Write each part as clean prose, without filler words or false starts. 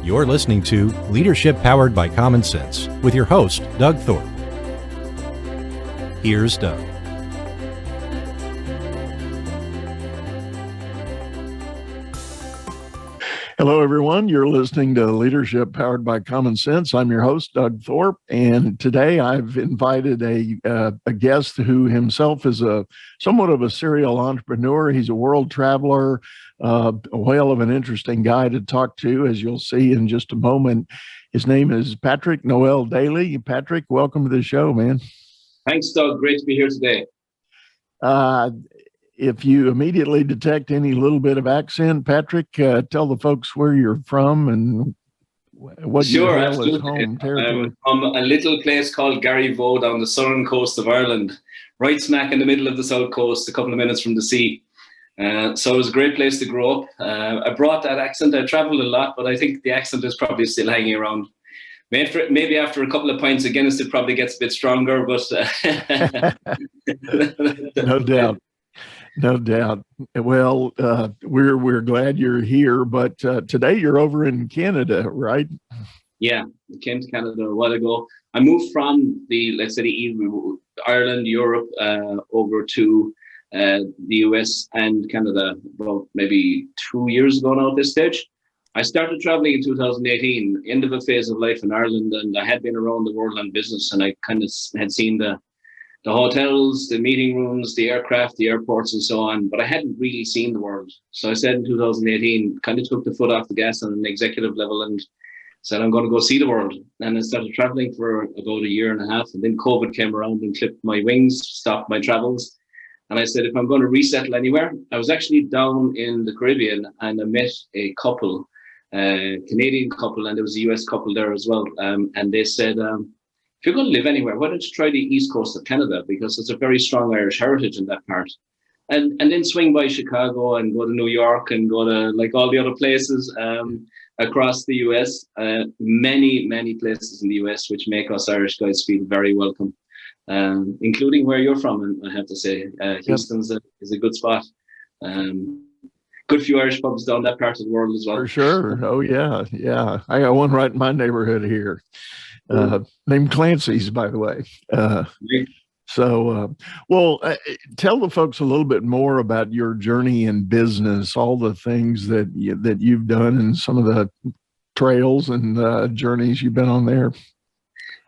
You're listening to Leadership Powered by Common Sense with your host, Doug Thorpe. Here's Doug. Hello, everyone. You're listening to Leadership Powered by Common Sense. I'm your host, Doug Thorpe, and today I've invited a guest who himself is somewhat of a serial entrepreneur. He's a world traveler, a whale of an interesting guy to talk to, as you'll see in just a moment. His name is Patrick Noel Daly. Patrick, welcome to the show, man. Thanks, Doug. Great to be here today. If you immediately detect any little bit of accent, Patrick, tell the folks where you're from and what you hail as home territory. I'm from a little place called Garryvoe down the southern coast of Ireland, right smack in the middle of the south coast, a couple of minutes from the sea. So it was a great place to grow up. I brought that accent. I traveled a lot, but I think the accent is probably still hanging around. Maybe after a couple of pints of Guinness, it probably gets a bit stronger, but No doubt. No doubt. Well, we're glad you're here, but today you're over in Canada, right? Yeah, I came to Canada a while ago. I moved from Ireland, Europe, over to the US and Canada about maybe 2 years ago now at this stage. I started traveling in 2018, end of a phase of life in Ireland, and I had been around the world on business, and I kind of had seen the hotels, the meeting rooms, the aircraft, the airports, and so on. But I hadn't really seen the world. So I said in 2018, kind of took the foot off the gas on an executive level and said, I'm going to go see the world. And I started traveling for about a year and a half. And then COVID came around and clipped my wings, stopped my travels. And I said, if I'm going to resettle anywhere, I was actually down in the Caribbean and I met a couple, Canadian couple, and there was a US couple there as well. And they said, if you're going to live anywhere, why don't you try the east coast of Canada? Because there's a very strong Irish heritage in that part. And then swing by Chicago and go to New York and go to like all the other places across the US. Many places in the US which make us Irish guys feel very welcome, including where you're from. And I have to say, Houston's is a good spot. Good few Irish pubs down that part of the world as well. For sure. Oh, yeah. Yeah. I got one right in my neighborhood here. Named Clancy's, by the way. Tell the folks a little bit more about your journey in business, all the things that you've done and some of the trails and journeys you've been on there.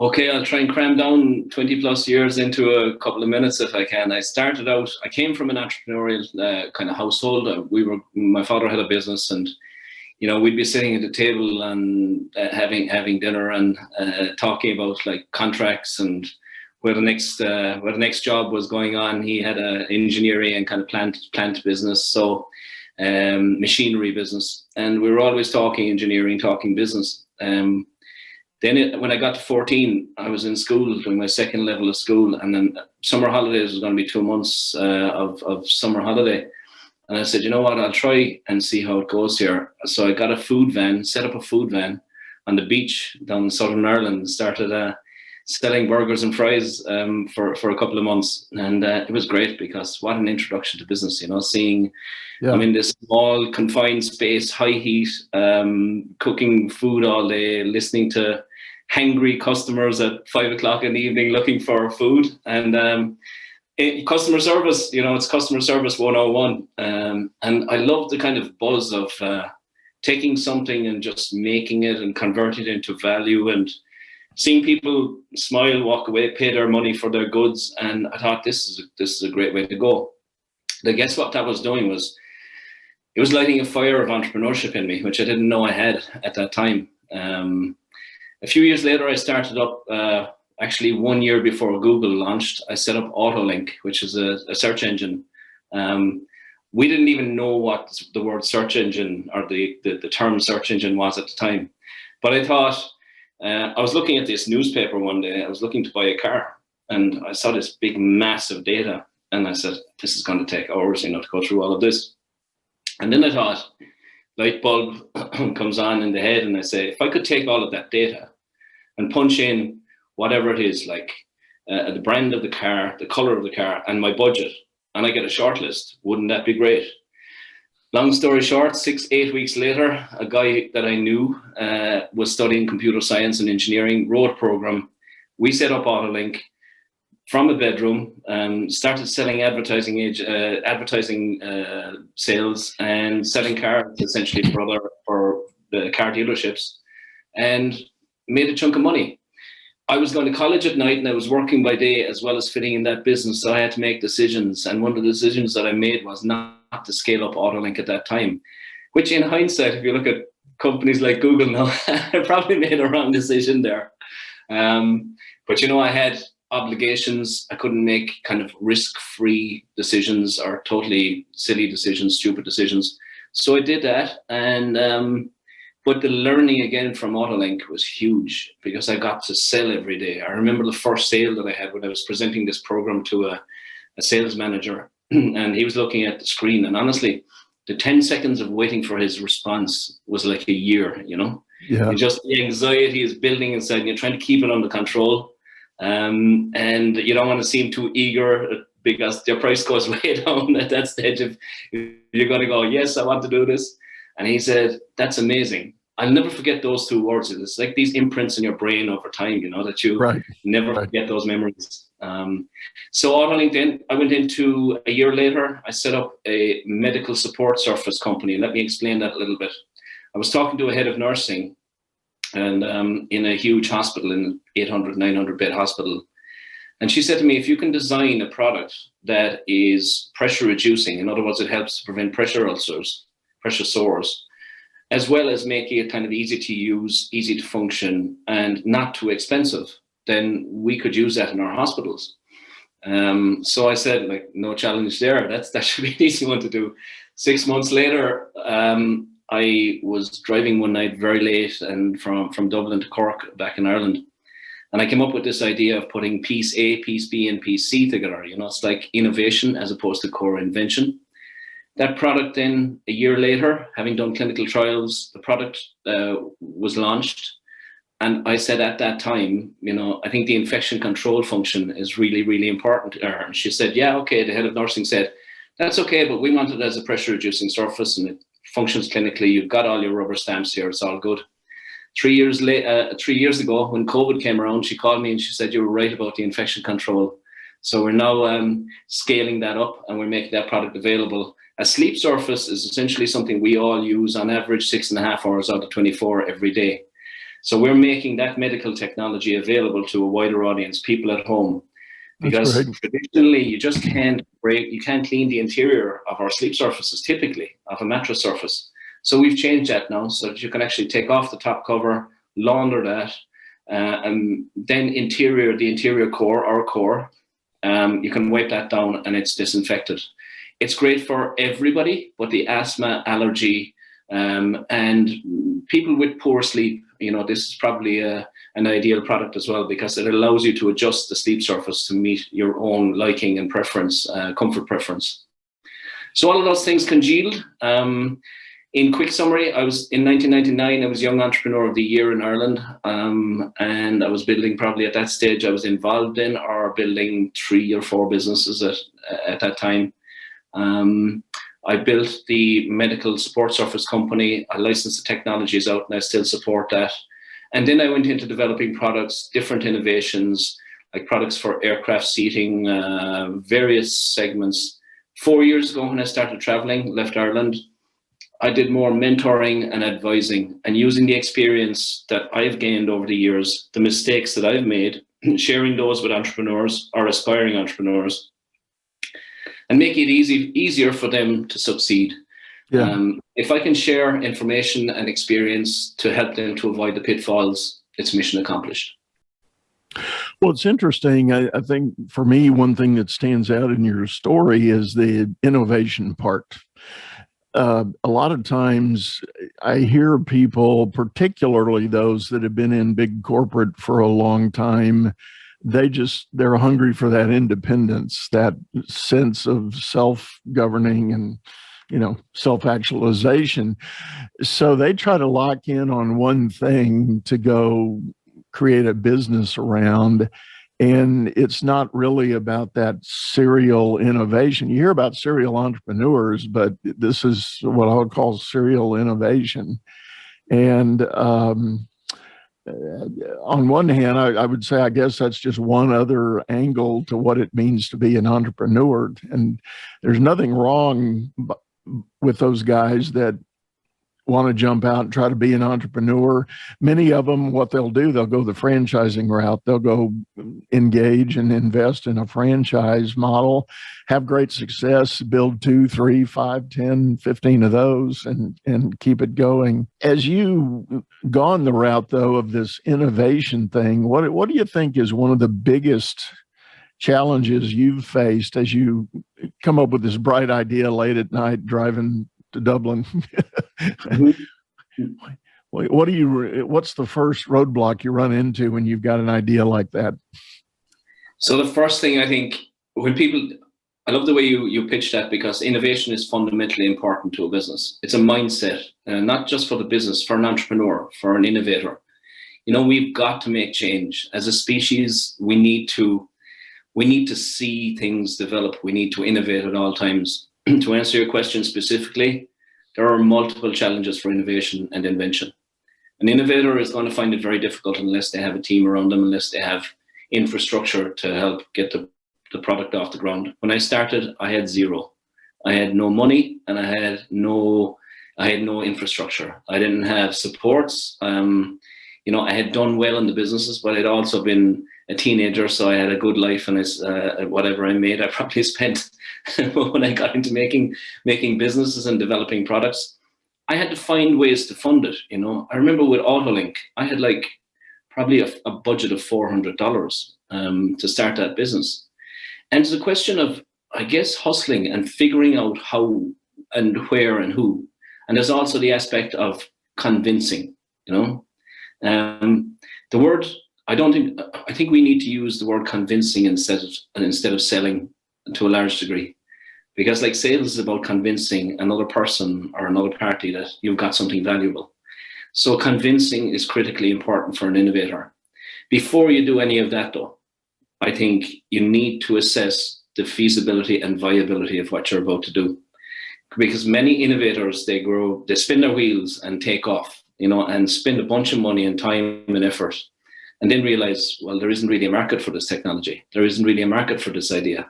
Okay, I'll try and cram down 20 plus years into a couple of minutes if I can. I came from an entrepreneurial kind of household. My father had a business, and we'd be sitting at the table and having dinner and talking about like contracts and where the next job was going on. He had a engineering and kind of plant business, so machinery business, and we were always talking engineering, talking business. Then when I got to 14, I was in school doing my second level of school, and then summer holidays was going to be 2 months of summer holiday. And I said, you know what, I'll try and see how it goes here. So I got set up a food van on the beach down in Southern Ireland and started selling burgers and fries for a couple of months. And it was great because what an introduction to business, seeing I'm in this small confined space, high heat, cooking food all day, listening to hangry customers at 5 o'clock in the evening looking for food. And customer service, it's customer service 101. And I love the kind of buzz of taking something and just making it and converting it into value and seeing people smile, walk away, pay their money for their goods. And I thought this is a great way to go. But guess what that was doing was, it was lighting a fire of entrepreneurship in me, which I didn't know I had at that time. A few years later, I started up, actually 1 year before Google launched, I set up Autolink, which is a search engine. We didn't even know what the word search engine or the term search engine was at the time. But I thought, I was looking at this newspaper one day, I was looking to buy a car, and I saw this big mass of data. And I said, this is going to take hours, to go through all of this. And then I thought, light bulb comes on in the head, and I say, if I could take all of that data and punch in whatever it is, like the brand of the car, the color of the car, and my budget, and I get a short list, wouldn't that be great? Long story short, 8 weeks later, a guy that I knew was studying computer science and engineering, wrote a program. We set up Autolink from a bedroom, started selling advertising sales and selling cars essentially for the car dealerships, and made a chunk of money. I was going to college at night and I was working by day as well as fitting in that business. So I had to make decisions. And one of the decisions that I made was not to scale up Autolink at that time, which in hindsight, if you look at companies like Google now, I probably made a wrong decision there. But, you know, I had obligations. I couldn't make kind of risk-free decisions or totally silly decisions, stupid decisions. So I did that. And but the learning again from Autolink was huge because I got to sell every day. I remember the first sale that I had when I was presenting this program to a sales manager, and he was looking at the screen. And honestly, the 10 seconds of waiting for his response was like a year, you know? Yeah. And just the anxiety is building inside and you're trying to keep it under control. And you don't want to seem too eager because your price goes way down at that stage. If you're going to go, yes, I want to do this. And he said, that's amazing. I'll never forget those two words. It's like these imprints in your brain over time, you know, that you never forget those memories. So Autolink, then I went into a year later, I set up a medical support surface company. Let me explain that a little bit. I was talking to a head of nursing and in a huge hospital, in an 800, 900 bed hospital. And she said to me, if you can design a product that is pressure reducing, in other words, it helps to prevent pressure ulcers, pressure sores, as well as making it kind of easy to use, easy to function, and not too expensive, then we could use that in our hospitals. So I said, like, no challenge there. That should be an easy one to do. 6 months later, I was driving one night very late and from Dublin to Cork back in Ireland. And I came up with this idea of putting piece A, piece B, and piece C together. You know, it's like innovation as opposed to core invention. That product then, a year later, having done clinical trials, the product was launched. And I said at that time, you know, I think the infection control function is really, really important to her. And she said, yeah, okay. The head of nursing said, that's okay, but we want it as a pressure reducing surface and it functions clinically. You've got all your rubber stamps here. It's all good. 3 years ago, when COVID came around, she called me and she said, you were right about the infection control. So we're now scaling that up and we're making that product available. A sleep surface is essentially something we all use on average 6.5 hours out of 24 every day. So we're making that medical technology available to a wider audience, people at home. Because traditionally you just can't clean the interior of our sleep surfaces, typically, of a mattress surface. So we've changed that now so that you can actually take off the top cover, launder that, and then the interior core, our core, you can wipe that down and it's disinfected. It's great for everybody, but the asthma, allergy, and people with poor sleep, you know, this is probably an ideal product as well because it allows you to adjust the sleep surface to meet your own liking and preference, comfort preference. So all of those things congealed. In quick summary, in 1999, I was Young Entrepreneur of the Year in Ireland. And I was building, probably at that stage, I was involved in or building 3 or 4 businesses at that time. I built the medical support surface company. I licensed the technologies out and I still support that. And then I went into developing products, different innovations, like products for aircraft seating, various segments. 4 years ago when I started traveling, left Ireland, I did more mentoring and advising and using the experience that I've gained over the years, the mistakes that I've made, sharing those with entrepreneurs or aspiring entrepreneurs, and make it easier for them to succeed. Yeah. If I can share information and experience to help them to avoid the pitfalls, it's mission accomplished. Well, it's interesting. I think for me, one thing that stands out in your story is the innovation part. A lot of times I hear people, particularly those that have been in big corporate for a long time, they're hungry for that independence, that sense of self-governing and, you know, self-actualization. So they try to lock in on one thing to go create a business around. And it's not really about that serial innovation. You hear about serial entrepreneurs, but this is what I would call serial innovation. And on one hand, I would say, I guess that's just one other angle to what it means to be an entrepreneur. And there's nothing wrong with those guys that want to jump out and try to be an entrepreneur. Many of them, what they'll do, they'll go the franchising route. They'll go engage and invest in a franchise model, have great success, build 2, 3, 5, 10, 15 of those and keep it going. As you gone the route, though, of this innovation thing, what do you think is one of the biggest challenges you've faced as you come up with this bright idea late at night driving to Dublin? What's the first roadblock you run into when you've got an idea like that? So the first thing, I think, I love the way you pitch that, because innovation is fundamentally important to a business. It's a mindset, not just for the business, for an entrepreneur, for an innovator. We've got to make change. As a species, we need to see things develop. We need to innovate at all times. To answer your question specifically, there are multiple challenges for innovation and invention. An innovator is going to find it very difficult unless they have a team around them, unless they have infrastructure to help get the product off the ground. When I started, I had zero. I had no money and I had no infrastructure. I didn't have supports. I had done well in the businesses, but I'd also been a teenager, so I had a good life, and whatever I made, I probably spent when I got into making businesses and developing products. I had to find ways to fund it. I remember with Autolink, I had probably a budget of $400 to start that business, and it's a question of, I guess, hustling and figuring out how and where and who, and there's also the aspect of convincing. The word. I think we need to use the word convincing instead of selling to a large degree, because sales is about convincing another person or another party that you've got something valuable. So convincing is critically important for an innovator. Before you do any of that, though, I think you need to assess the feasibility and viability of what you're about to do, because many innovators, they spin their wheels and take off, and spend a bunch of money and time and effort, and then realize, well, there isn't really a market for this technology. There isn't really a market for this idea.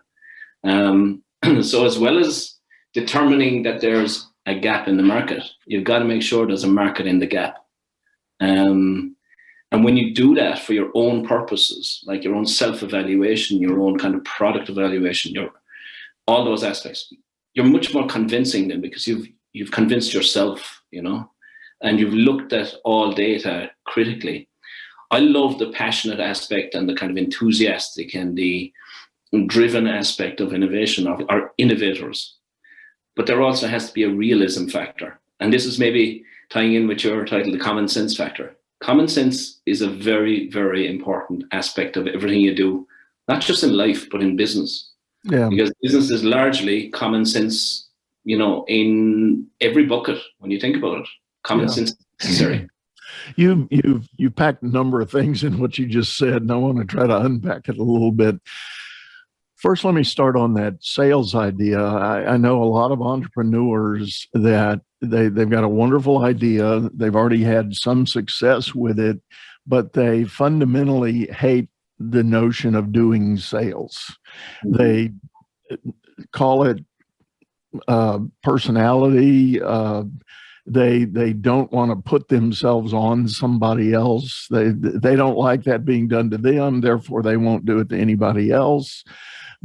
So as well as determining that there's a gap in the market, you've got to make sure there's a market in the gap. And when you do that for your own purposes, like your own self-evaluation, your own kind of product evaluation, all those aspects, you're much more convincing then, because you've convinced yourself, and you've looked at all data critically. I love the passionate aspect and the kind of enthusiastic and the driven aspect of innovation, of our innovators. But there also has to be a realism factor. And this is maybe tying in with your title, the common sense factor. Common sense is a very, very important aspect of everything you do, not just in life, but in business. Yeah. Because business is largely common sense, in every bucket when you think about it. Common sense is necessary. You packed a number of things in what you just said, and I want to try to unpack it a little bit. First, let me start on that sales idea. I know a lot of entrepreneurs that they've got a wonderful idea. They've already had some success with it, but they fundamentally hate the notion of doing sales. Mm-hmm. They call it personality. They don't want to put themselves on somebody else. They don't like that being done to them. Therefore, they won't do it to anybody else.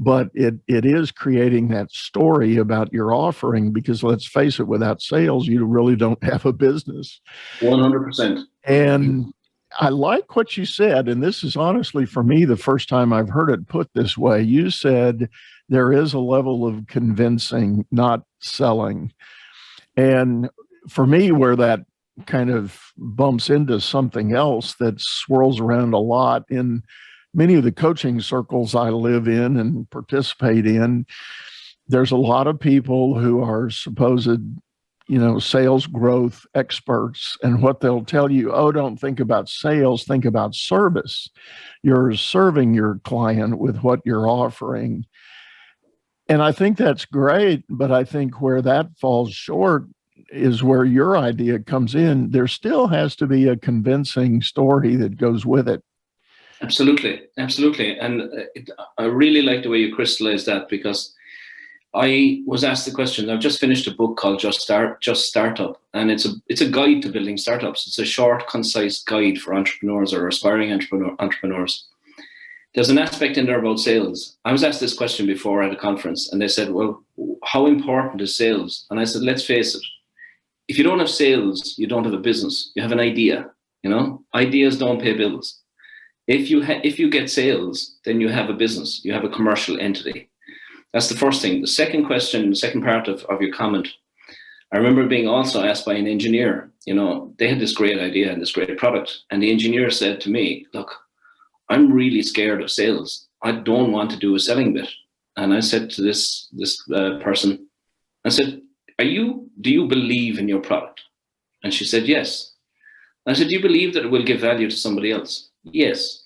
But it is creating that story about your offering, because let's face it, without sales, you really don't have a business. 100%. And I like what you said, and this is honestly, for me, the first time I've heard it put this way. You said there is a level of convincing, not selling. And for me, where that kind of bumps into something else that swirls around a lot in many of the coaching circles I live in and participate in, there's a lot of people who are supposed sales growth experts, and what they'll tell you, oh, don't think about sales, think about service. You're serving your client with what you're offering. And I think that's great, but I think where that falls short is where your idea comes in. There still has to be a convincing story that goes with it. Absolutely, absolutely. And I really like the way you crystallize that, because I was asked the question. I've just finished a book called Just Startup, and it's a guide to building startups. It's a short, concise guide for entrepreneurs or aspiring entrepreneurs. There's an aspect in there about sales. I was asked this question before at a conference, and they said, well, how important is sales? And I said, let's face it. If you don't have sales, you don't have a business. You have an idea. Ideas don't pay bills. If you get sales, then you have a business. You have a commercial entity. That's the first thing. The second question, the second part of your comment, I remember being also asked by an engineer. They had this great idea and this great product, and the engineer said to me, look, I'm really scared of sales. I don't want to do a selling bit. And I said to this person, I said, do you believe in your product? And she said, yes. I said, do you believe that it will give value to somebody else? Yes.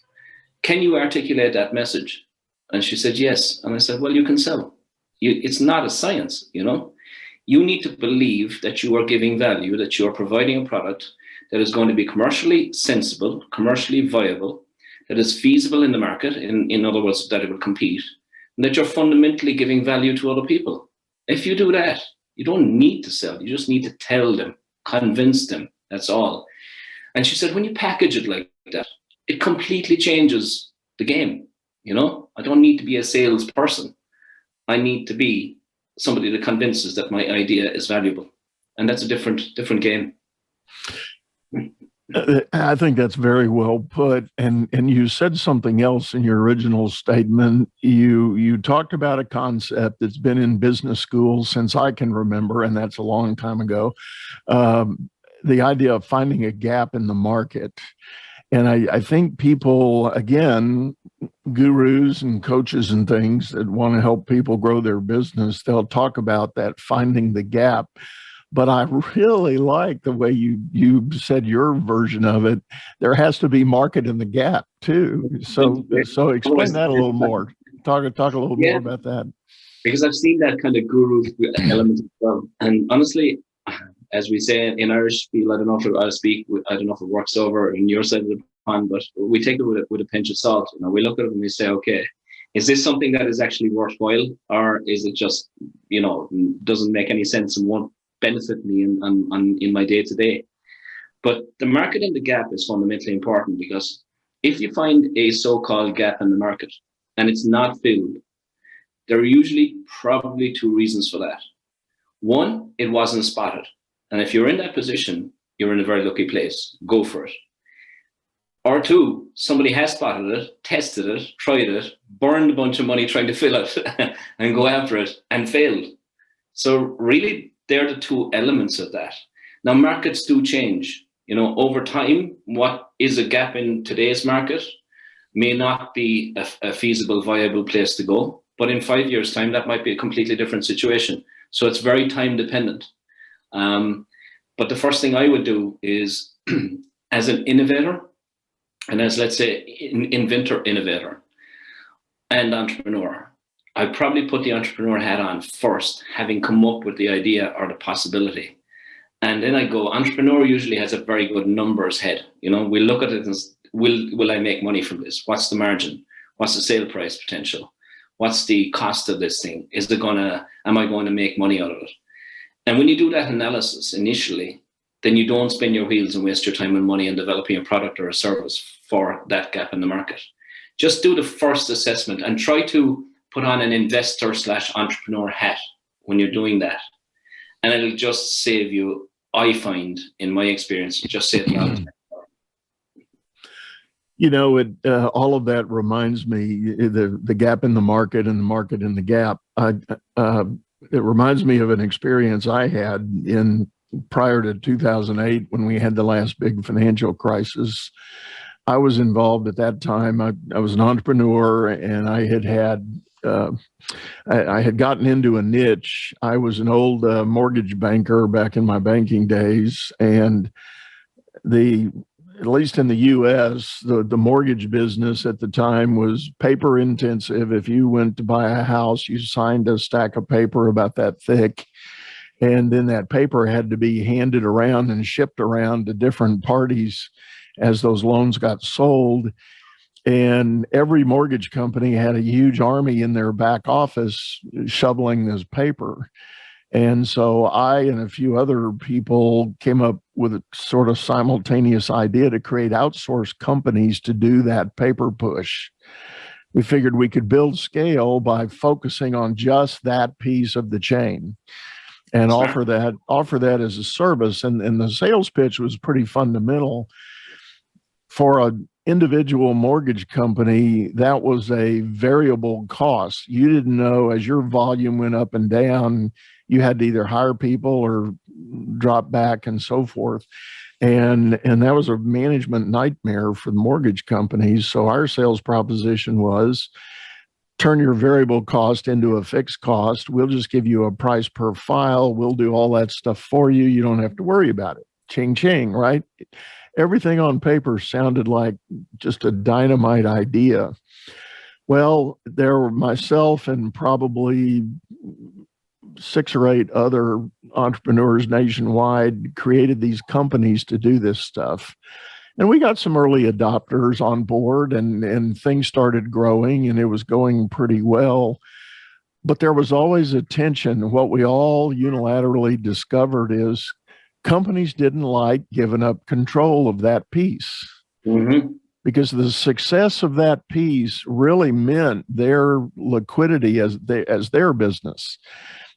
Can you articulate that message? And she said, yes. And I said, well, you can sell. It's not a science, You need to believe that you are giving value, that you are providing a product that is going to be commercially sensible, commercially viable, that is feasible in the market, in other words, that it will compete, and that you're fundamentally giving value to other people. If you do that, you don't need to sell. You just need to tell them, convince them. That's all. And she said, when you package it like that, it completely changes the game. I don't need to be a salesperson. I need to be somebody that convinces that my idea is valuable. And that's a different game. I think that's very well put. And you said something else in your original statement. You talked about a concept that's been in business schools since I can remember, and that's a long time ago. The idea of finding a gap in the market. And I think people, again, gurus and coaches and things that want to help people grow their business, they'll talk about that, finding the gap. But I really like the way you said your version of it. There has to be market in the gap too. So explain that a little more. Talk a little more about that. Because I've seen that kind of guru element as well. And honestly, as we say in Irish, I don't know if it works over in your side of the pond, but we take it with a pinch of salt. We look at it and we say, okay, is this something that is actually worthwhile, or is it just, doesn't make any sense and won't benefit me in my day to day? But the market in the gap is fundamentally important, because if you find a so-called gap in the market and it's not filled, there are usually probably two reasons for that. One, it wasn't spotted. And if you're in that position, you're in a very lucky place. Go for it. Or two, somebody has spotted it, tested it, tried it, burned a bunch of money trying to fill it and go after it and failed. So really, they're the two elements of that. Now, markets do change. Over time, what is a gap in today's market may not be a feasible, viable place to go. But in 5 years' time, that might be a completely different situation. So it's very time dependent. But the first thing I would do is, as an innovator, and as, let's say, inventor, innovator, and entrepreneur, I probably put the entrepreneur hat on first, having come up with the idea or the possibility. And then I go, entrepreneur usually has a very good numbers head. We look at it as, will I make money from this? What's the margin? What's the sale price potential? What's the cost of this thing? Am I going to make money out of it? And when you do that analysis initially, then you don't spin your wheels and waste your time and money in developing a product or a service for that gap in the market. Just do the first assessment and try to put on an investor/entrepreneur hat when you're doing that. And it'll just save you, I find, in my experience, just save you out. All of that reminds me, the gap in the market and the market in the gap. It reminds me of an experience I had prior to 2008 when we had the last big financial crisis. I was involved at that time. I was an entrepreneur, and I had I had gotten into a niche. I was an old mortgage banker back in my banking days, and at least in the U.S., the mortgage business at the time was paper intensive. If you went to buy a house, you signed a stack of paper about that thick, and then that paper had to be handed around and shipped around to different parties as those loans got sold. And every mortgage company had a huge army in their back office shoveling this paper. And so I and a few other people came up with a sort of simultaneous idea to create outsourced companies to do that paper push. We figured we could build scale by focusing on just that piece of the chain and offer that as a service. And the sales pitch was pretty fundamental. For an individual mortgage company, that was a variable cost. You didn't know, as your volume went up and down, you had to either hire people or drop back and so forth. And that was a management nightmare for the mortgage companies. So our sales proposition was, turn your variable cost into a fixed cost. We'll just give you a price per file. We'll do all that stuff for you. You don't have to worry about it. Ching, ching, right? Everything on paper sounded like just a dynamite idea. Well, there were myself and probably 6 or 8 other entrepreneurs nationwide created these companies to do this stuff. And we got some early adopters on board, and things started growing, and it was going pretty well. But there was always a tension. What we all unilaterally discovered is companies didn't like giving up control of that piece, because the success of that piece really meant their liquidity as their business.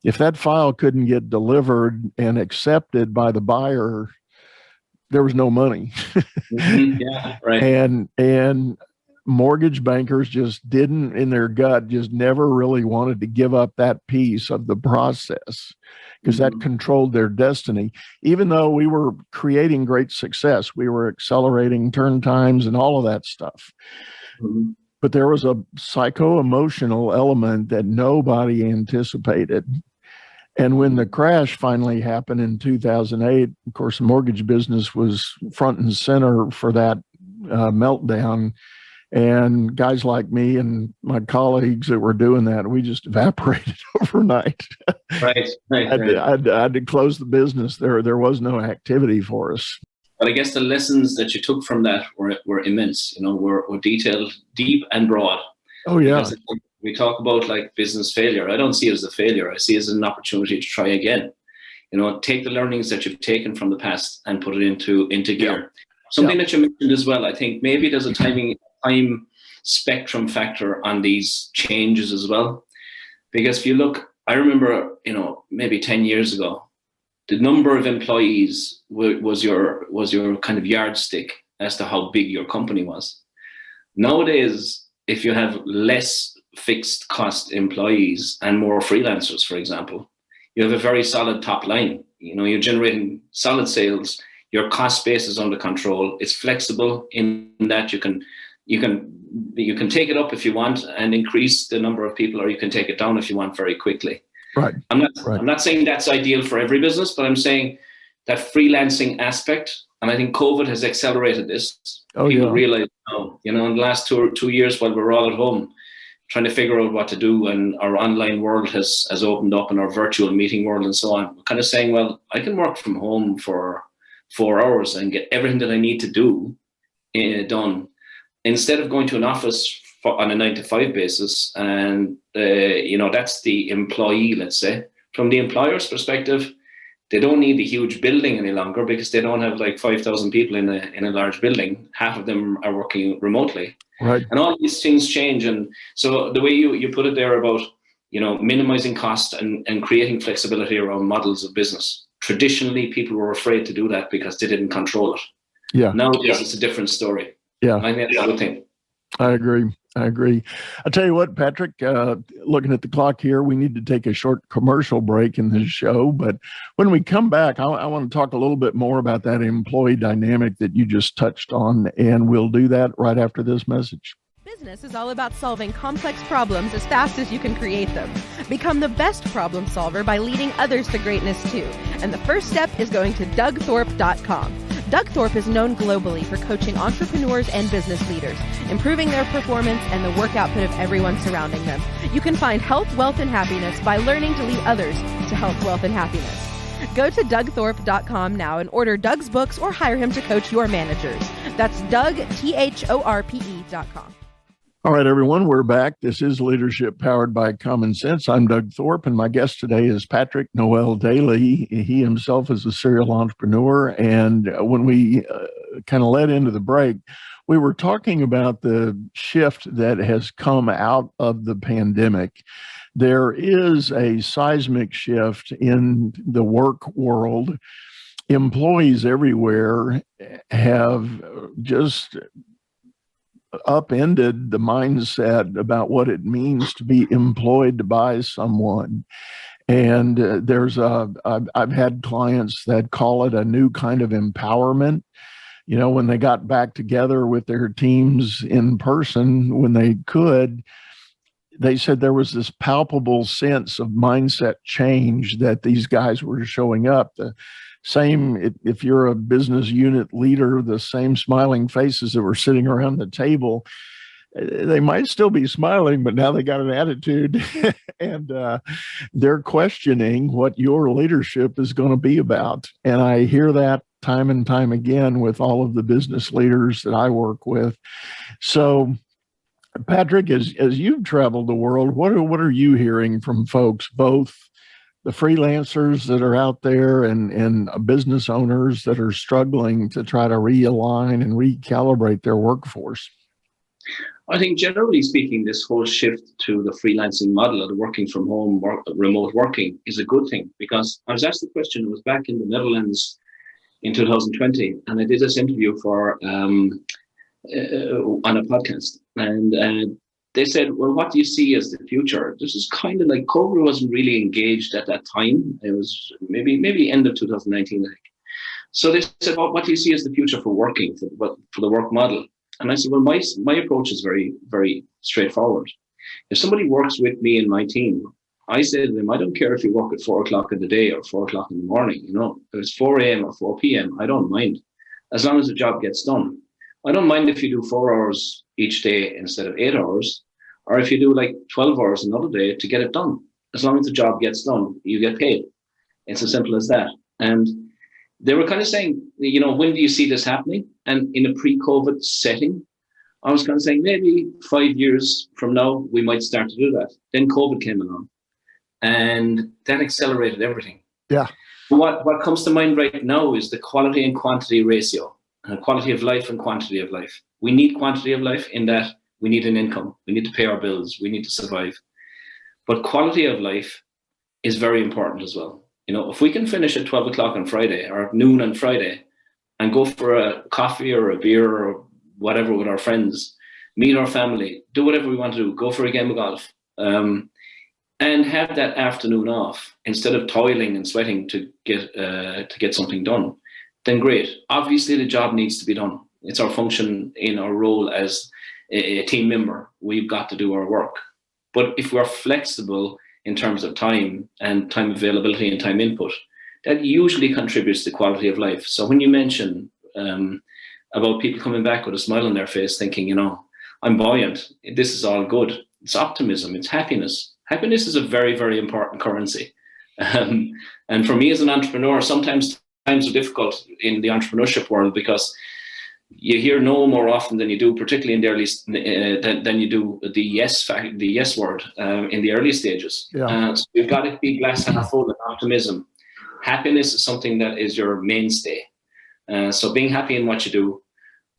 If that file couldn't get delivered and accepted by the buyer, there was no money. Yeah, right. And mortgage bankers just didn't, in their gut, just never really wanted to give up that piece of the process, because that controlled their destiny. Even though we were creating great success, we were accelerating turn times and all of that stuff. But there was a psycho-emotional element that nobody anticipated. And when the crash finally happened in 2008, of course, the mortgage business was front and center for that meltdown. And guys like me and my colleagues that were doing that, we just evaporated overnight. Right. I had to close the business. There was no activity for us. But I guess the lessons that you took from that were immense. Were detailed, deep and broad. Oh yeah. Because we talk about like business failure. I don't see it as a failure. I see it as an opportunity to try again. Take the learnings that you've taken from the past and put it into gear. Something that you mentioned as well. I think maybe there's a time spectrum factor on these changes as well. Because if you look, I remember, maybe 10 years ago, the number of employees was your kind of yardstick as to how big your company was. Nowadays, if you have less fixed cost employees and more freelancers, for example, you have a very solid top line. You're generating solid sales. Your cost base is under control. It's flexible in that you can take it up if you want and increase the number of people, or you can take it down if you want very quickly. Right. I'm not saying that's ideal for every business, but I'm saying that freelancing aspect, and I think COVID has accelerated this. People realize now, in the last 2 years while we're all at home trying to figure out what to do, and our online world has opened up, and our virtual meeting world and so on, we're kind of saying, well, I can work from home for 4 hours and get everything that I need to do done, instead of going to an office on a 9-to-5 basis. And that's the employee. Let's say from the employer's perspective, they don't need the huge building any longer, because they don't have like 5,000 people in a large building. Half of them are working remotely, right? And all these things change. And so the way you put it there about minimizing cost and creating flexibility around models of business. Traditionally, people were afraid to do that because they didn't control it. Yeah. Nowadays, it's a different story. Yeah. I think that's a good thing. I agree. I'll tell you what, Patrick, looking at the clock here, we need to take a short commercial break in this show. But when we come back, I want to talk a little bit more about that employee dynamic that you just touched on, and we'll do that right after this message. Business is all about solving complex problems as fast as you can create them. Become the best problem solver by leading others to greatness too. And the first step is going to DougThorpe.com. Doug Thorpe is known globally for coaching entrepreneurs and business leaders, improving their performance and the work output of everyone surrounding them. You can find health, wealth, and happiness by learning to lead others to health, wealth, and happiness. Go to DougThorpe.com now and order Doug's books or hire him to coach your managers. That's DougThorpe.com. All right, everyone, we're back. This is Leadership Powered by Common Sense. I'm Doug Thorpe, and my guest today is Patrick Noel Daly. He himself is a serial entrepreneur, and when we kind of led into the break, we were talking about the shift that has come out of the pandemic. There is a seismic shift in the work world. Employees everywhere have just upended the mindset about what it means to be employed by someone. And I've had clients that call it a new kind of empowerment. You know, when they got back together with their teams in person, when they could, they said there was this palpable sense of mindset change that these guys were showing up. The same, if you're a business unit leader, the same smiling faces that were sitting around the table, they might still be smiling, but now they got an attitude and they're questioning what your leadership is going to be about. And I hear that time and time again with all of the business leaders that I work with. So, Patrick, as you've traveled the world, what are you hearing from folks, both the freelancers that are out there and business owners that are struggling to try to realign and recalibrate their workforce? I think generally speaking, this whole shift to the freelancing model of the working from home, remote working is a good thing, because I was asked the question, I was back in the Netherlands in 2020, and I did this interview for on a podcast, and they said, well, what do you see as the future? This is kind of like COVID wasn't really engaged at that time. It was maybe end of 2019, I think. So they said, well, what do you see as the future for working, for the work model? And I said, well, my approach is very, very straightforward. If somebody works with me in my team, I say to them, I don't care if you work at 4 o'clock in the day or 4 o'clock in the morning, you know, if it's 4 a.m. or 4 p.m., I don't mind, as long as the job gets done. I don't mind if you do 4 hours each day instead of 8 hours, or if you do like 12 hours another day to get it done. As long as the job gets done, you get paid. It's as simple as that. And they were kind of saying, you know, when do you see this happening? And in a pre-COVID setting, I was kind of saying maybe 5 years from now, we might start to do that. Then COVID came along and that accelerated everything. Yeah. What comes to mind right now is the quality and quantity ratio, quality of life and quantity of life. We need quantity of life in that we need an income. We need to pay our bills. We need to survive. But quality of life is very important as well. You know, if we can finish at 12 o'clock on Friday or at noon on Friday and go for a coffee or a beer or whatever with our friends, meet our family, do whatever we want to do, go for a game of golf, and have that afternoon off instead of toiling and sweating to get something done, then great. Obviously, the job needs to be done. It's our function in our role as a team member. We've got to do our work. But if we're flexible in terms of time and time availability and time input, that usually contributes to quality of life. So when you mention about people coming back with a smile on their face thinking, you know, I'm buoyant, this is all good. It's optimism, it's happiness. Happiness is a very, very important currency. And for me as an entrepreneur, sometimes times are difficult in the entrepreneurship world because you hear no more often than you do, particularly in the early than you do the yes word in the early stages. Yeah. So you've got to be glass half full and optimism. Happiness is something that is your mainstay. So being happy in what you do,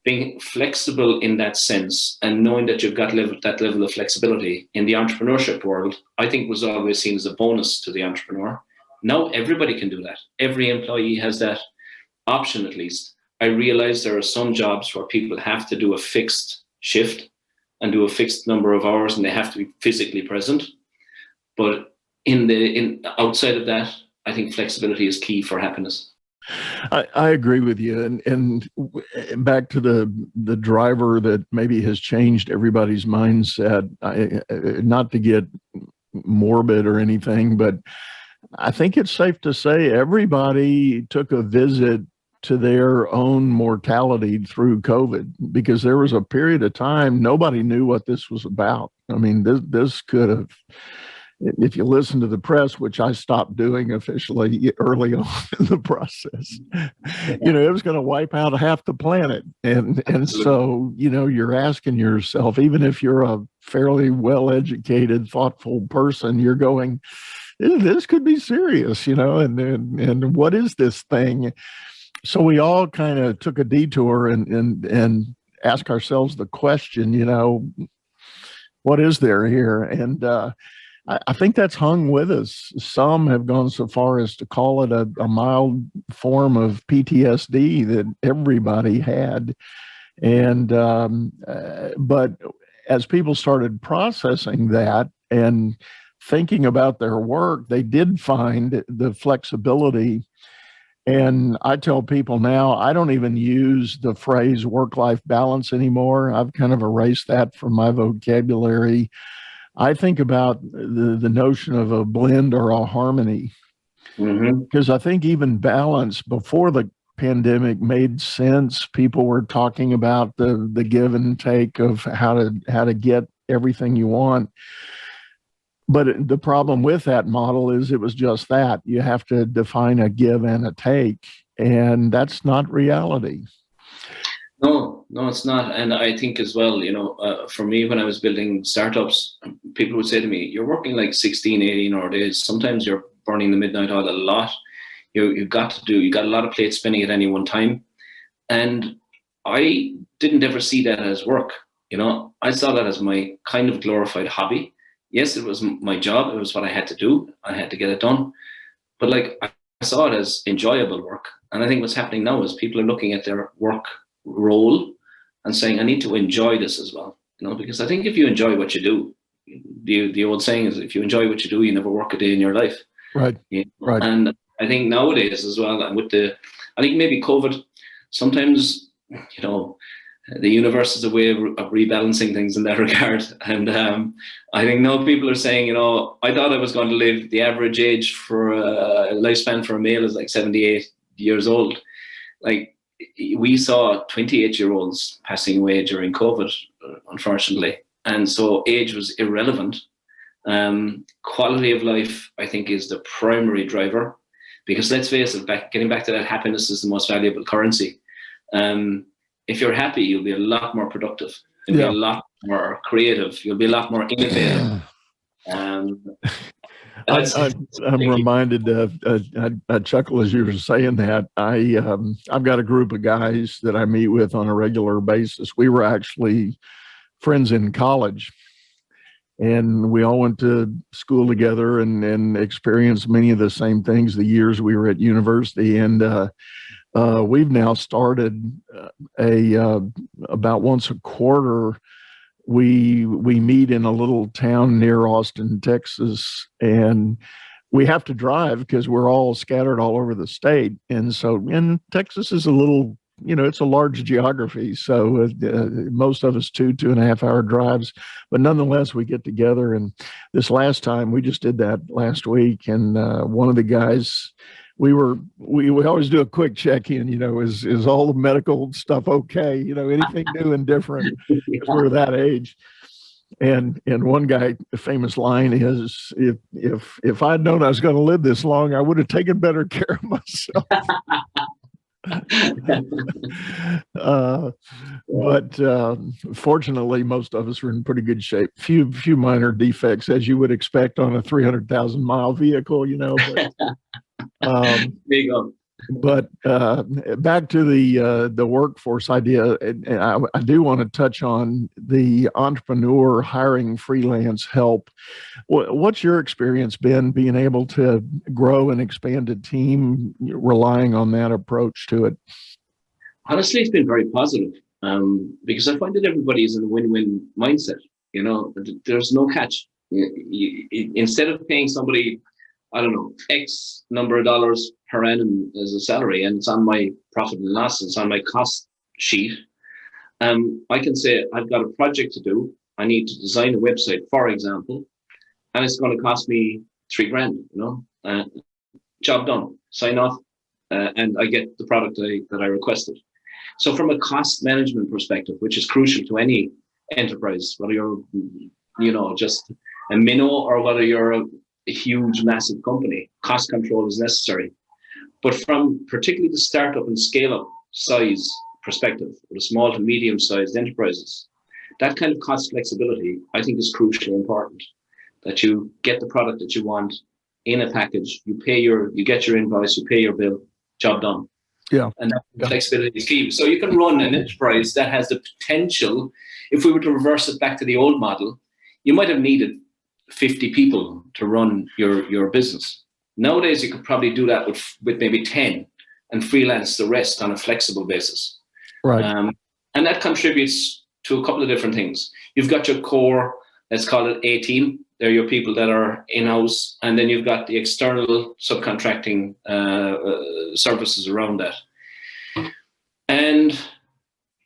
being flexible in that sense, and knowing that you've got that level of flexibility in the entrepreneurship world, I think was always seen as a bonus to the entrepreneur. Now everybody can do that. Every employee has that option at least. I realize there are some jobs where people have to do a fixed shift and do a fixed number of hours and they have to be physically present. But in outside of that, I think flexibility is key for happiness. I agree with you. And back to the driver that maybe has changed everybody's mindset, not to get morbid or anything, but I think it's safe to say everybody took a visit to their own mortality through COVID, because there was a period of time nobody knew what this was about. I mean, this could have, if you listen to the press, which I stopped doing officially early on in the process, it was going to wipe out half the planet. And so, you're asking yourself, even if you're a fairly well-educated, thoughtful person, you're going, this could be serious, and what is this thing? So we all kind of took a detour and ask ourselves the question, what is there here? And I think that's hung with us. Some have gone so far as to call it a mild form of PTSD that everybody had. And but as people started processing that and thinking about their work, they did find the flexibility. And I tell people now, I don't even use the phrase work-life balance anymore. I've kind of erased that from my vocabulary. I think about the notion of a blend or a harmony, because I think even balance before the pandemic made sense. People were talking about the give and take of how to get everything you want. But the problem with that model is it was just that. You have to define a give and a take, and that's not reality. No, it's not. And I think as well, for me, when I was building startups, people would say to me, you're working like 16, 18-hour days. Sometimes you're burning the midnight oil a lot. You got a lot of plates spinning at any one time. And I didn't ever see that as work. I saw that as my kind of glorified hobby. Yes, it was my job. It was what I had to do. I had to get it done. But I saw it as enjoyable work. And I think what's happening now is people are looking at their work role and saying, I need to enjoy this as well. Because I think if you enjoy what you do, the old saying is, if you enjoy what you do, you never work a day in your life. Right. Right. And I think nowadays as well, and I think maybe COVID, sometimes, the universe is a way of rebalancing things in that regard. And I think now people are saying, I thought I was going to live, the average age for a lifespan for a male is like 78 years old. We saw 28-year-olds passing away during COVID, unfortunately. And so age was irrelevant. Quality of life, I think, is the primary driver. Because let's face it, getting back to that, happiness is the most valuable currency. If you're happy, you'll be a lot more productive. You'll be a lot more creative. You'll be a lot more innovative. I'm reminded of, I chuckle as you were saying that. I've got a group of guys that I meet with on a regular basis. We were actually friends in college, and we all went to school together and experienced many of the same things the years we were at university. And we've now started about once a quarter. We meet in a little town near Austin, Texas, and we have to drive because we're all scattered all over the state. And so, Texas is a little, it's a large geography. So most of us 2.5 hour drives, but nonetheless, we get together. And this last time, we just did that last week. And one of the guys, we always do a quick check-in, is all the medical stuff okay? Anything new and different, because we're that age. And one guy, the famous line is, if I'd known I was going to live this long, I would have taken better care of myself. But fortunately, most of us are in pretty good shape. Few minor defects, as you would expect on a 300,000-mile vehicle, But, there you go. But back to the workforce idea, and I do want to touch on the entrepreneur hiring freelance help. What's your experience been being able to grow and expand a team, relying on that approach to it? Honestly, it's been very positive because I find that everybody is in a win-win mindset. There's no catch. Instead of paying somebody, I don't know, X number of dollars per annum as a salary, and it's on my profit and loss, it's on my cost sheet. I can say I've got a project to do. I need to design a website, for example, and it's going to cost me $3,000. Job done, sign off, and I get the product that I requested. So from a cost management perspective, which is crucial to any enterprise, whether you're, just a minnow or whether you're a huge, massive company, cost control is necessary. But from particularly the startup and scale-up size perspective, with small to medium-sized enterprises, that kind of cost flexibility, I think, is crucially important. That you get the product that you want in a package, you get your invoice, you pay your bill, job done. Yeah. And that flexibility is key. So you can run an enterprise that has the potential. If we were to reverse it back to the old model, you might have needed 50 people to run your business. Nowadays, you could probably do that with maybe 10 and freelance the rest on a flexible basis. Right. And that contributes to a couple of different things. You've got your core, let's call it A team. They're your people that are in-house. And then you've got the external subcontracting services around that. And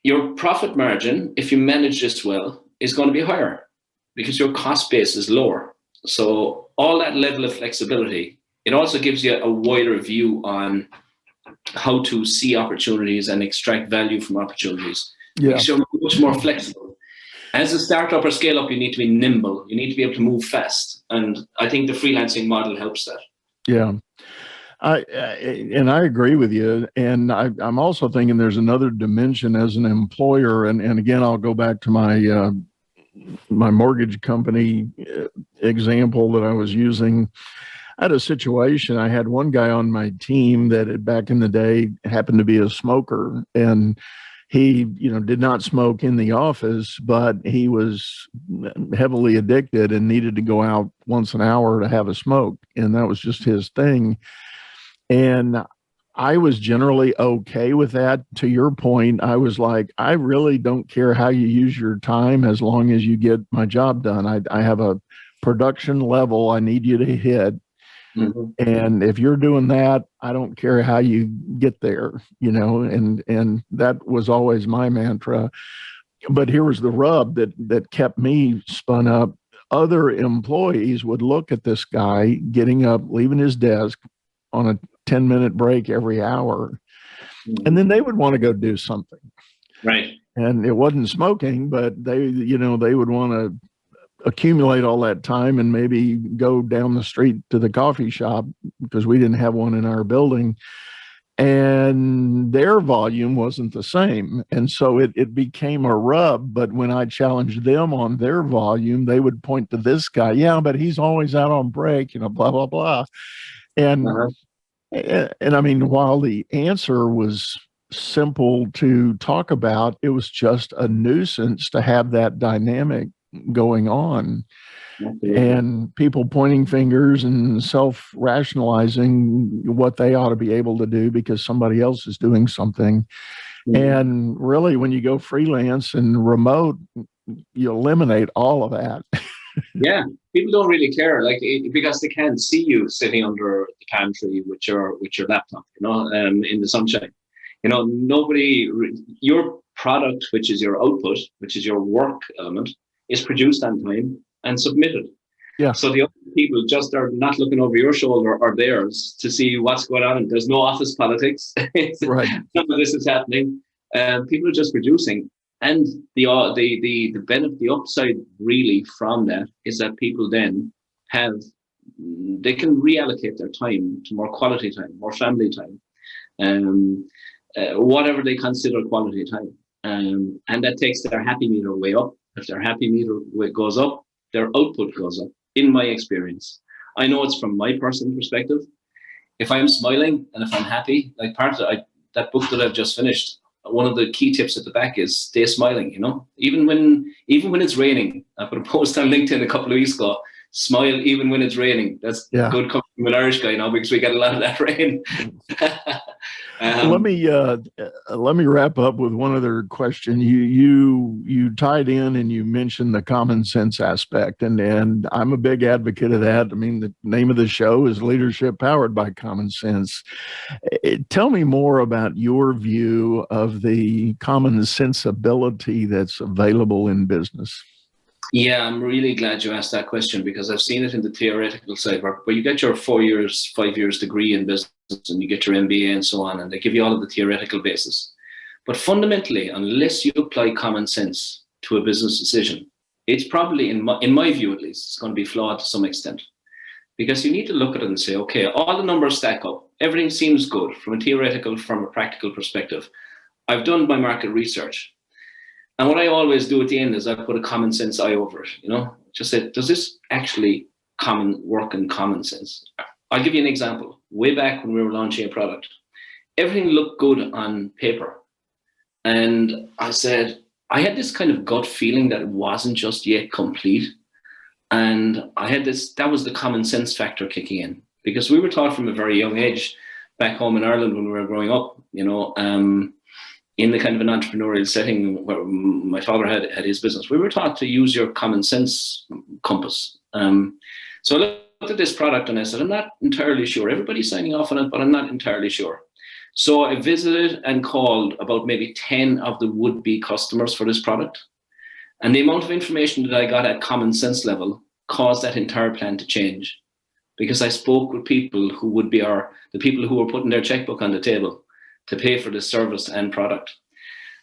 your profit margin, if you manage this well, is going to be higher because your cost base is lower. So all that level of flexibility, it also gives you a wider view on how to see opportunities and extract value from opportunities. Yeah. Makes you much more flexible. As a startup or scale up, you need to be nimble. You need to be able to move fast. And I think the freelancing model helps that. Yeah. I agree with you. And I'm also thinking there's another dimension as an employer. And again, I'll go back to my mortgage company example that I was using. I had a situation. I had one guy on my team that back in the day happened to be a smoker, and he, did not smoke in the office, but he was heavily addicted and needed to go out once an hour to have a smoke. And that was just his thing. And I was generally okay with that. To your point, I was like, I really don't care how you use your time as long as you get my job done. I have a production level I need you to hit. Mm-hmm. And if you're doing that, I don't care how you get there, and that was always my mantra. But here was the rub that kept me spun up. Other employees would look at this guy getting up, leaving his desk on a 10-minute break every hour. Mm-hmm. And then they would want to go do something. Right. And it wasn't smoking, but they would want to accumulate all that time and maybe go down the street to the coffee shop because we didn't have one in our building, and their volume wasn't the same. And so it became a rub. But when I challenged them on their volume, they would point to this guy. Yeah, but he's always out on break, blah, blah, blah. And, and I mean, while the answer was simple to talk about, it was just a nuisance to have that dynamic going on. And people pointing fingers and self-rationalizing what they ought to be able to do because somebody else is doing something. Mm-hmm. And really, when you go freelance and remote, you eliminate all of that. Yeah, people don't really care, because they can't see you sitting under the pantry with your laptop, in the sunshine. Your product, which is your output, which is your work element, is produced on time and submitted. Yeah. So the other people just are not looking over your shoulder or theirs to see what's going on. There's no office politics. Right. None of this is happening. People are just producing. And the benefit, the upside really from that is that people then they can reallocate their time to more quality time, more family time, whatever they consider quality time. And that takes their happy meter way up. If their happy meter goes up, their output goes up, in my experience. I know it's from my personal perspective. If I'm smiling and if I'm happy, like part of that book that I've just finished, one of the key tips at the back is stay smiling, even when it's raining. I put a post on LinkedIn a couple of weeks ago, smile even when it's raining. That's good coming from an Irish guy, because we get a lot of that rain. Let me wrap up with one other question. You tied in and you mentioned the common sense aspect, and I'm a big advocate of that. I mean, the name of the show is Leadership Powered by Common Sense. Tell me more about your view of the common sensibility that's available in business. Yeah, I'm really glad you asked that question, because I've seen it in the theoretical side where you get your 4 years, 5 years degree in business and you get your MBA and so on, and they give you all of the theoretical basis. But fundamentally, unless you apply common sense to a business decision, it's probably, in my view at least, it's going to be flawed to some extent. Because you need to look at it and say, okay, all the numbers stack up. Everything seems good from a theoretical, from a practical perspective. I've done my market research. And what I always do at the end is I put a common sense eye over it, just say, does this actually work in common sense? I'll give you an example. Way back when we were launching a product, everything looked good on paper. And I said, I had this kind of gut feeling that it wasn't just yet complete. And I had that was the common sense factor kicking in, because we were taught from a very young age back home in Ireland when we were growing up, in the kind of an entrepreneurial setting where my father had his business, we were taught to use your common sense compass. So I looked at this product and I said, I'm not entirely sure. Everybody's signing off on it, but I'm not entirely sure. So I visited and called about maybe 10 of the would-be customers for this product. And the amount of information that I got at common sense level caused that entire plan to change, because I spoke with people who would be the people who were putting their checkbook on the table to pay for this service and product.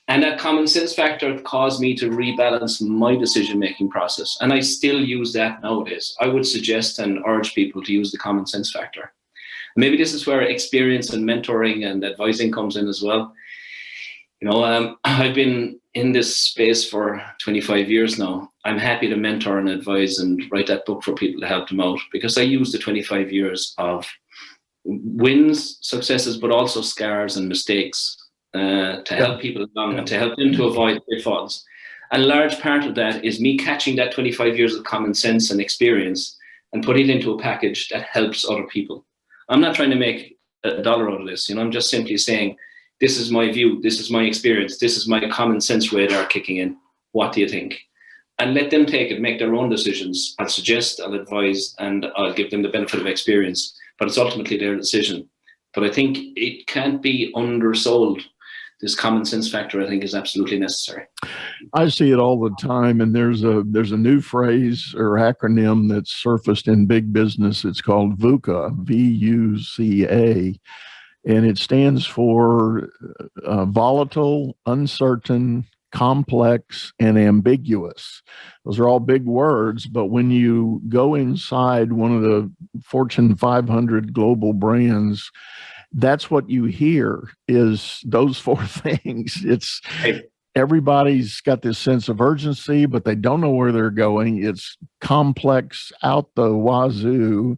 And that common sense factor caused me to rebalance my decision-making process. And I still use that nowadays. I would suggest and urge people to use the common sense factor. Maybe this is where experience and mentoring and advising comes in as well. I've been in this space for 25 years now. I'm happy to mentor and advise and write that book for people to help them out, because I use the 25 years of wins, successes, but also scars and mistakes to help people along and to help them to avoid pitfalls. And a large part of that is me catching that 25 years of common sense and experience and putting it into a package that helps other people. I'm not trying to make a dollar out of this. I'm just simply saying, this is my view, this is my experience, this is my common sense radar kicking in. What do you think? And let them take it, make their own decisions. I'll suggest, I'll advise, and I'll give them the benefit of experience. But it's ultimately their decision. But I think it can't be undersold. This common sense factor, I think, is absolutely necessary. I see it all the time, and there's a new phrase or acronym that's surfaced in big business. It's called VUCA, VUCA, and it stands for volatile, uncertain, complex, and ambiguous. Those are all big words, but when you go inside one of the Fortune 500 global brands, that's what you hear is those four things. It's everybody's got this sense of urgency, but they don't know where they're going. It's complex out the wazoo,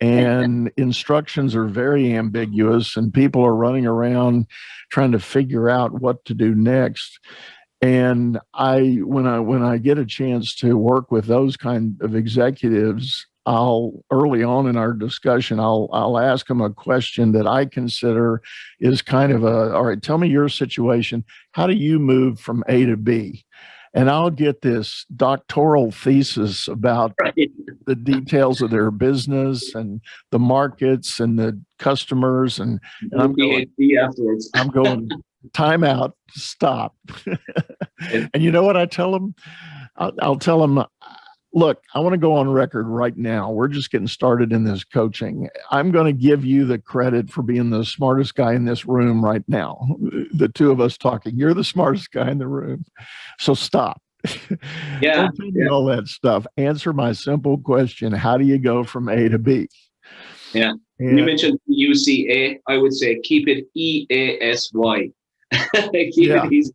and instructions are very ambiguous, and people are running around trying to figure out what to do next. And when I get a chance to work with those kind of executives, early on in our discussion, I'll ask them a question that I consider is kind of all right, tell me your situation. How do you move from A to B? And I'll get this doctoral thesis about the details of their business and the markets and the customers. And I'm going, afterwards. I'm going, time out, stop. And you know what I tell them? I'll tell them, look, I want to go on record right now. We're just getting started in this coaching. I'm going to give you the credit for being the smartest guy in this room right now. The two of us talking, you're the smartest guy in the room. So stop. Yeah. Don't tell me all that stuff. Answer my simple question. How do you go from A to B? Yeah. And you mentioned UCA. I would say keep it EASY. Keep it easy.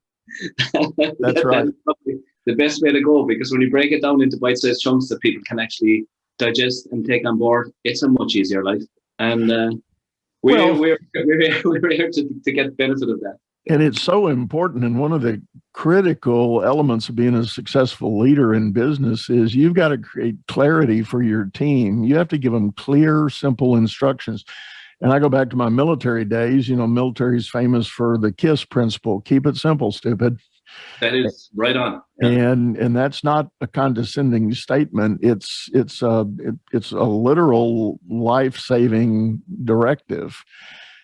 That's right. That's the best way to go, because when you break it down into bite-sized chunks that people can actually digest and take on board, it's a much easier life. And we're here to get benefit of that. And it's so important. And one of the critical elements of being a successful leader in business is you've got to create clarity for your team. You have to give them clear, simple instructions. And I go back to my military days. Military's famous for the KISS principle: keep it simple, stupid. That is right on. Yeah. And that's not a condescending statement. It's a literal life-saving directive.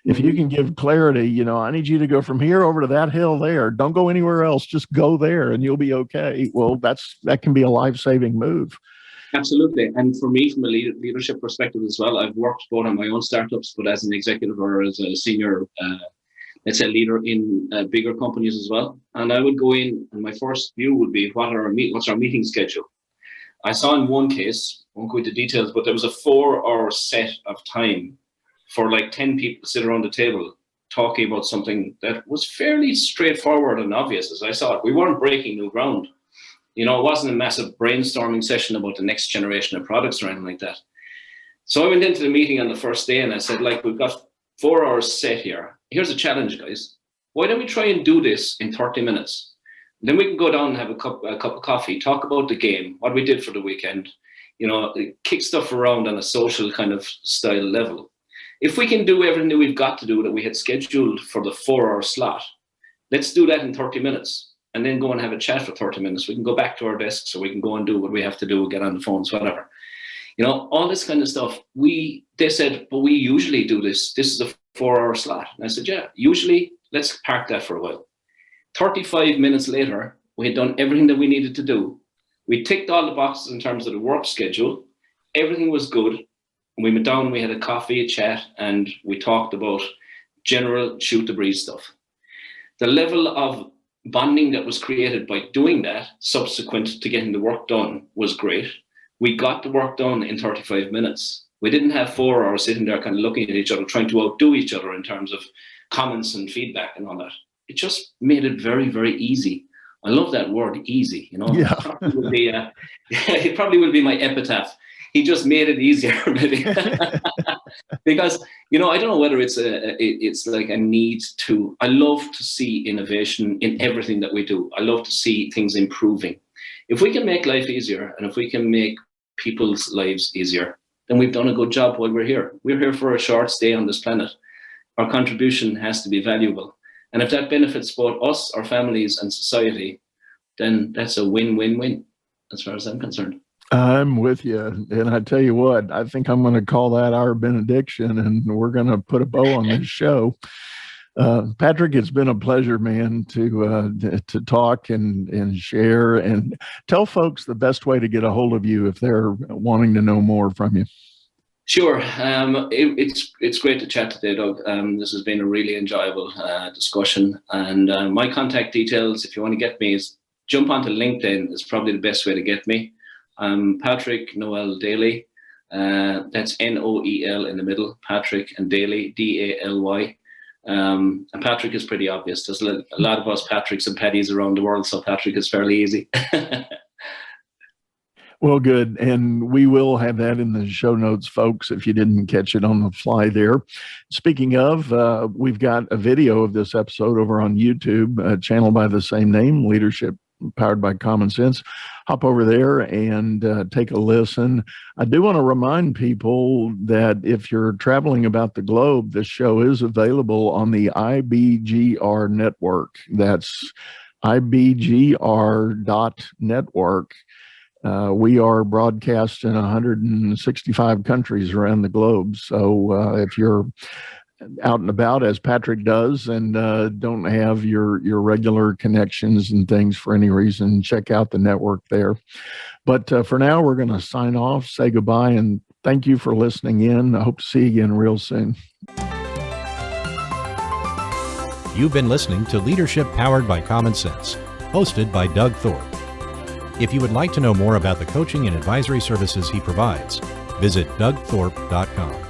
If you can give clarity, I need you to go from here over to that hill there. Don't go anywhere else. Just go there and you'll be okay. Well, that can be a life-saving move. Absolutely. And for me, from a leadership perspective as well, I've worked both on my own startups, but as an executive or as a senior, let's say, leader in bigger companies as well. And I would go in, and my first view would be, what's our meeting schedule? I saw in one case, won't go into details, but there was a 4-hour set of time for like 10 people to sit around the table talking about something that was fairly straightforward and obvious as I saw it. We weren't breaking new ground. It wasn't a massive brainstorming session about the next generation of products or anything like that. So I went into the meeting on the first day and I said, we've got 4 hours set here. Here's a challenge, guys. Why don't we try and do this in 30 minutes? Then we can go down and have a cup of coffee, talk about the game, what we did for the weekend, kick stuff around on a social kind of style level. If we can do everything that we've got to do that we had scheduled for the 4-hour slot, let's do that in 30 minutes and then go and have a chat for 30 minutes. We can go back to our desks or we can go and do what we have to do, get on the phones, whatever. All this kind of stuff. They said, but we usually do this. This is a 4-hour slot. And I said, yeah, usually let's park that for a while. 35 minutes later, we had done everything that we needed to do. We ticked all the boxes in terms of the work schedule. Everything was good. We went down, we had a coffee, a chat, and we talked about general shoot the breeze stuff. The level of bonding that was created by doing that subsequent to getting the work done was great. We got the work done in 35 minutes. We didn't have 4 hours sitting there kind of looking at each other, trying to outdo each other in terms of comments and feedback and all that. It just made it very, very easy. I love that word, easy. Yeah. It probably will be my epitaph. He just made it easier, maybe. Because, I don't know whether it's like a need to, I love to see innovation in everything that we do. I love to see things improving. If we can make life easier and if we can make people's lives easier, then we've done a good job while we're here. We're here for a short stay on this planet. Our contribution has to be valuable. And if that benefits both us, our families, and society, then that's a win-win-win, as far as I'm concerned. I'm with you. And I tell you what, I think I'm going to call that our benediction, and we're going to put a bow on this show. Patrick, it's been a pleasure, man, to talk and share and tell folks the best way to get a hold of you if they're wanting to know more from you. Sure. It's great to chat today, Doug. This has been a really enjoyable discussion. And my contact details, if you want to get me, is jump onto LinkedIn. It's probably the best way to get me. I'm Patrick Noel Daly. That's Noel in the middle, Patrick, and Daly, Daly. And Patrick is pretty obvious. There's a lot of us Patricks and Pattys around the world, so Patrick is fairly easy. Well, good. And we will have that in the show notes, folks, if you didn't catch it on the fly there. Speaking of, we've got a video of this episode over on YouTube, a channel by the same name, Leadership Powered by Common Sense. Hop over there and take a listen. I do want to remind people that if you're traveling about the globe, this show is available on the IBGR network. That's IBGR.network. We are broadcast in 165 countries around the globe. So if you're out and about, as Patrick does, and don't have your regular connections and things for any reason, check out the network there. But for now, we're going to sign off, say goodbye, and thank you for listening in. I hope to see you again real soon. You've been listening to Leadership Powered by Common Sense, hosted by Doug Thorpe. If you would like to know more about the coaching and advisory services he provides, visit dougthorpe.com.